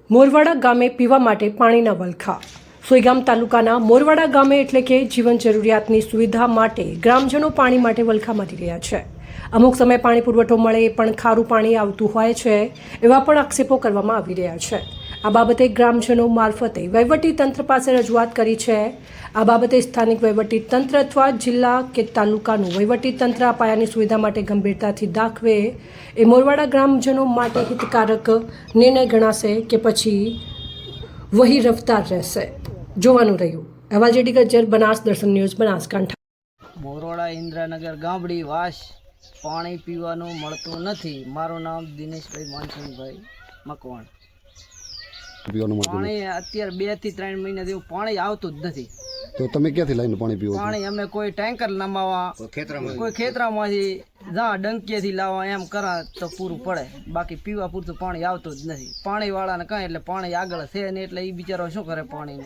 મોરવાડા ગામે પીવા માટે પાણીના વલખા। સોઈગામ તાલુકાના મોરવાડા ગામે એટલે કે જીવન જરૂરિયાતની સુવિધા માટે ગ્રામજનો પાણી માટે વલખા મારી રહ્યા છે। અમુક સમય પાણી પુરવઠો મળે પણ ખારું પાણી આવતું હોય છે એવા પણ આક્ષેપો કરવામાં આવી રહ્યા છે। આ બાબતે ગ્રામજનો મારફતે વહીવટી તંત્ર પાસે રજૂઆત કરી છે। આ બાબતે સ્થાનિક વહીવટી તંત્ર અથવા જિલ્લા કે તાલુકાનું વહીવટી તંત્ર આ પાયાની સુવિધા માટે ગંભીરતાથી દાખવે એ મોરવાડા ગ્રામજનો માટે હિતકારક નિર્ણય ગણાશે કે પછી વહી રફતાર રહેશે, જોવાનું રહ્યું। અહેવાલ જેડી ગજ્જર, બનાસ દર્શન ન્યૂઝ, બનાસકાંઠા। મોરવાડા ઇન્દ્રનગર ગામડી વાસ પાણી પીવાનું મળતું નથી। મારું નામ દિનેશભાઈ માનસિંહભાઈ મકવાણ। પાણી અત્યારે 2 થી 3 મહિનાથી પાણી આવતું જ નથી। તો તમે ક્યાંથી લઈને પાણી પીવો? પાણી અમે કોઈ ટેન્કર નમાવા, કોઈ ખેતરામાંથી જ્યાં ડંકીએથી લાવવા એમ કરા તો પૂરું પડે, બાકી પીવા પૂરતું પાણી આવતું જ નથી। પાણી વાળાને કાંઈ એટલે પાણી આગળ છે ને એટલે એ બિચારો શું કરે પાણીને।